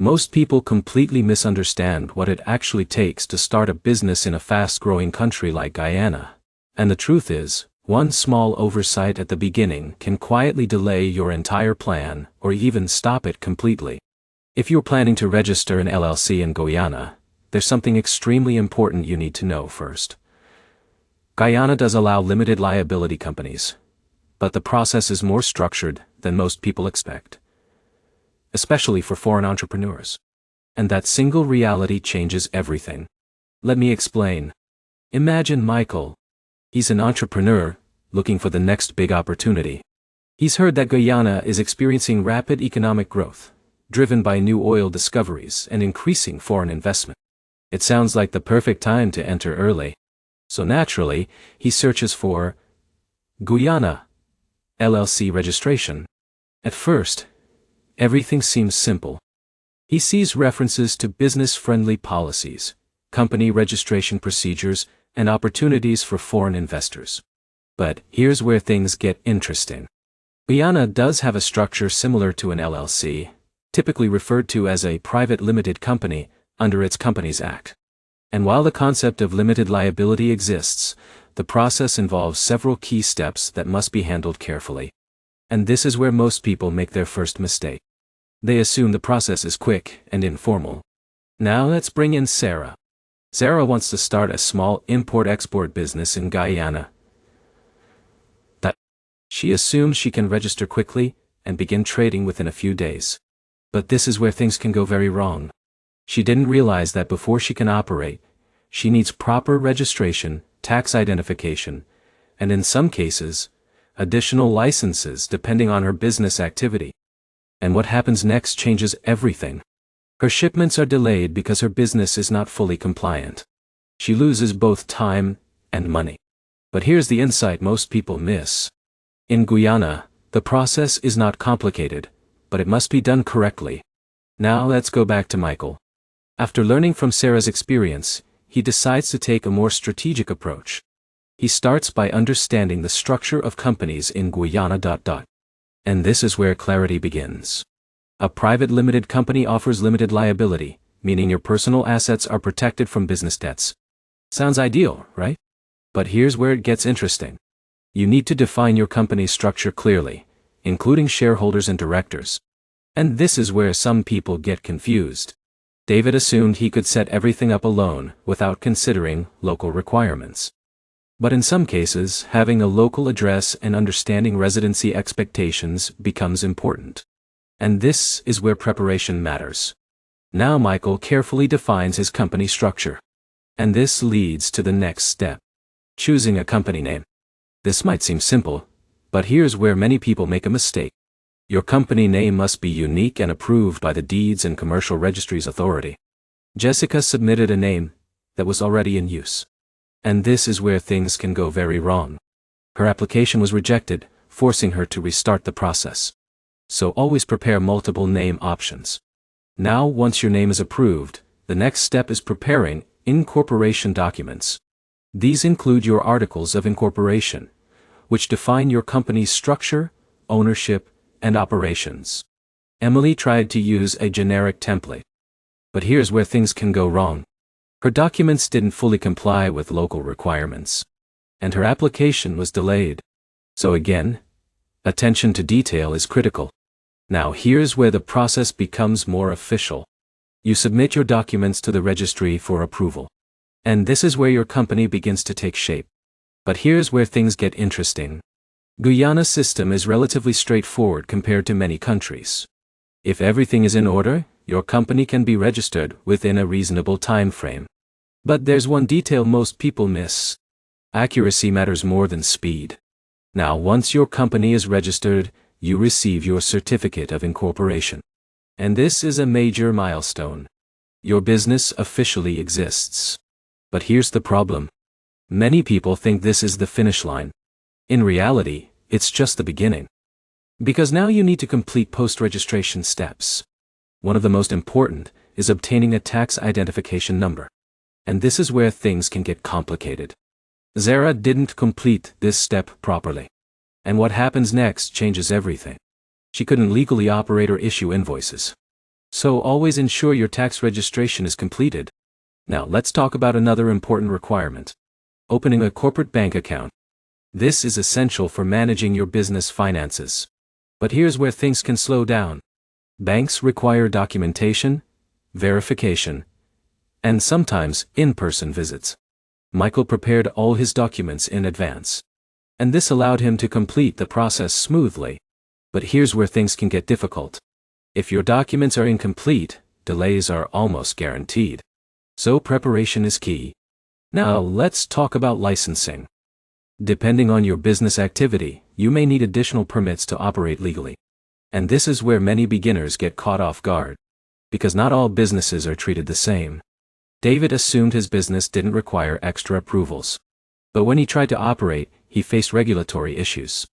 Most people completely misunderstand what it actually takes to start a business in a fast-growing country like Guyana. And the truth is, one small oversight at the beginning can quietly delay your entire plan or even stop it completely. If you're planning to register an LLC in Guyana, there's something extremely important you need to know first. Guyana does allow limited liability companies, but the process is more structured than most people expect, especially for foreign entrepreneurs. And that single reality changes everything. Let me explain. Imagine Michael. He's an entrepreneur, looking for the next big opportunity. He's heard that Guyana is experiencing rapid economic growth, driven by new oil discoveries and increasing foreign investment. It sounds like the perfect time to enter early. So naturally, he searches for Guyana LLC registration. At first, everything seems simple. He sees references to business-friendly policies, company registration procedures, and opportunities for foreign investors. But here's where things get interesting. Guyana does have a structure similar to an LLC, typically referred to as a private limited company under its Companies Act. And while the concept of limited liability exists, the process involves several key steps that must be handled carefully. And this is where most people make their first mistake. They assume the process is quick and informal. Now let's bring in Sarah. Sarah wants to start a small import-export business in Guyana. She assumes she can register quickly and begin trading within a few days. But this is where things can go very wrong. She didn't realize that before she can operate, she needs proper registration, tax identification, and in some cases, additional licenses depending on her business activity. And what happens next changes everything. Her shipments are delayed because her business is not fully compliant. She loses both time and money. But here's the insight most people miss. In Guyana, the process is not complicated, but it must be done correctly. Now let's go back to Michael. After learning from Sarah's experience, he decides to take a more strategic approach. He starts by understanding the structure of companies in Guyana. And this is where clarity begins. A private limited company offers limited liability, meaning your personal assets are protected from business debts. Sounds ideal, right? But here's where it gets interesting. You need to define your company's structure clearly, including shareholders and directors. And this is where some people get confused. David assumed he could set everything up alone without considering local requirements. But in some cases, having a local address and understanding residency expectations becomes important. And this is where preparation matters. Now Michael carefully defines his company structure. And this leads to the next step. Choosing a company name. This might seem simple, but here's where many people make a mistake. Your company name must be unique and approved by the Deeds and Commercial Registries Authority. Jessica submitted a name that was already in use. And this is where things can go very wrong. Her application was rejected, forcing her to restart the process. So always prepare multiple name options. Now, once your name is approved, the next step is preparing incorporation documents. These include your articles of incorporation, which define your company's structure, ownership, and operations. Emily tried to use a generic template. But here's where things can go wrong. Her documents didn't fully comply with local requirements, and her application was delayed. So again, attention to detail is critical. Now here's where the process becomes more official. You submit your documents to the registry for approval. And this is where your company begins to take shape. But here's where things get interesting. Guyana's system is relatively straightforward compared to many countries. If everything is in order, your company can be registered within a reasonable time frame. But there's one detail most people miss. Accuracy matters more than speed. Now, once your company is registered, you receive your certificate of incorporation. And this is a major milestone. Your business officially exists. But here's the problem. Many people think this is the finish line. In reality, it's just the beginning. Because now you need to complete post-registration steps. One of the most important is obtaining a tax identification number. And this is where things can get complicated. Zara didn't complete this step properly. And what happens next changes everything. She couldn't legally operate or issue invoices. So always ensure your tax registration is completed. Now let's talk about another important requirement. Opening a corporate bank account. This is essential for managing your business finances. But here's where things can slow down. Banks require documentation, verification, and sometimes in-person visits. Michael prepared all his documents in advance, and this allowed him to complete the process smoothly. But here's where things can get difficult. If your documents are incomplete, delays are almost guaranteed. So preparation is key. Now let's talk about licensing. Depending on your business activity, you may need additional permits to operate legally. And this is where many beginners get caught off guard, because not all businesses are treated the same. David assumed his business didn't require extra approvals. But when he tried to operate, he faced regulatory issues.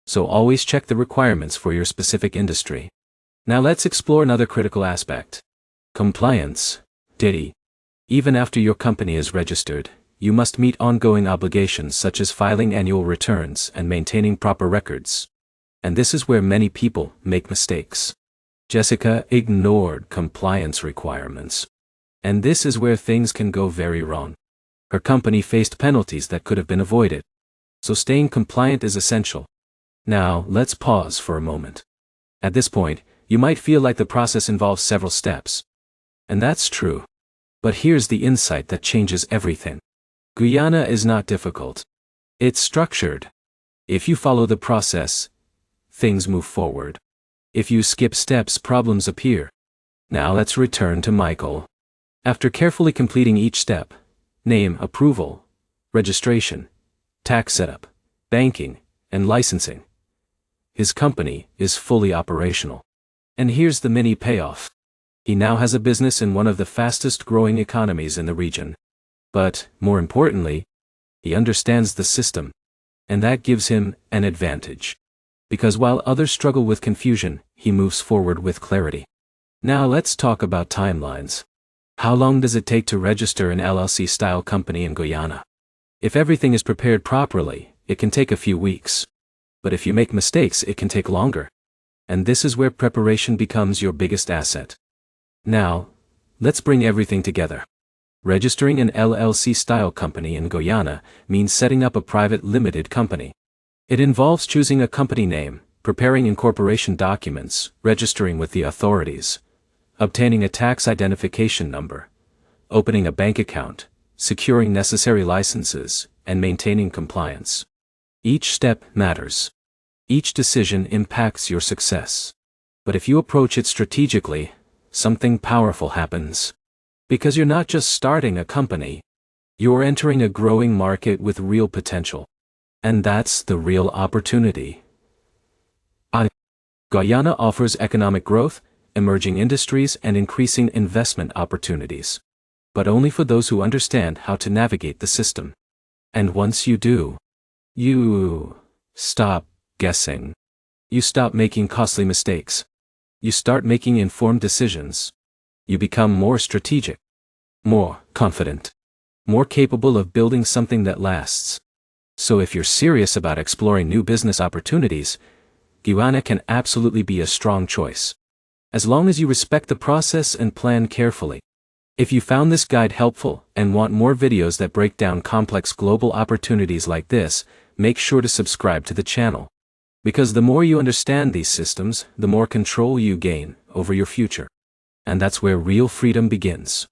So always check the requirements for your specific industry. Now let's explore another critical aspect. Compliance. Even after your company is registered, you must meet ongoing obligations such as filing annual returns and maintaining proper records. And this is where many people make mistakes. Jessica ignored compliance requirements. And this is where things can go very wrong. Her company faced penalties that could have been avoided. So staying compliant is essential. Now, let's pause for a moment. At this point, you might feel like the process involves several steps. And that's true. But here's the insight that changes everything. Guyana is not difficult. It's structured. If you follow the process, things move forward. If you skip steps, problems appear. Now let's return to Michael. After carefully completing each step, name, approval, registration, tax setup, banking, and licensing, his company is fully operational. And here's the mini payoff. He now has a business in one of the fastest growing economies in the region. But, more importantly, he understands the system. And that gives him an advantage. Because while others struggle with confusion, he moves forward with clarity. Now let's talk about timelines. How long does it take to register an LLC-style company in Guyana? If everything is prepared properly, it can take a few weeks. But if you make mistakes, it can take longer. And this is where preparation becomes your biggest asset. Now, let's bring everything together. Registering an LLC-style company in Guyana means setting up a private limited company. It involves choosing a company name, preparing incorporation documents, registering with the authorities, obtaining a tax identification number, opening a bank account, securing necessary licenses, and maintaining compliance. Each step matters. Each decision impacts your success. But if you approach it strategically, something powerful happens. Because you're not just starting a company, you're entering a growing market with real potential. And that's the real opportunity. Guyana offers economic growth, emerging industries, and increasing investment opportunities. But only for those who understand how to navigate the system. And once you do, you stop guessing. You stop making costly mistakes. You start making informed decisions. You become more strategic, more confident, more capable of building something that lasts. So if you're serious about exploring new business opportunities, Guyana can absolutely be a strong choice. As long as you respect the process and plan carefully. If you found this guide helpful and want more videos that break down complex global opportunities like this, make sure to subscribe to the channel. Because the more you understand these systems, the more control you gain over your future. And that's where real freedom begins.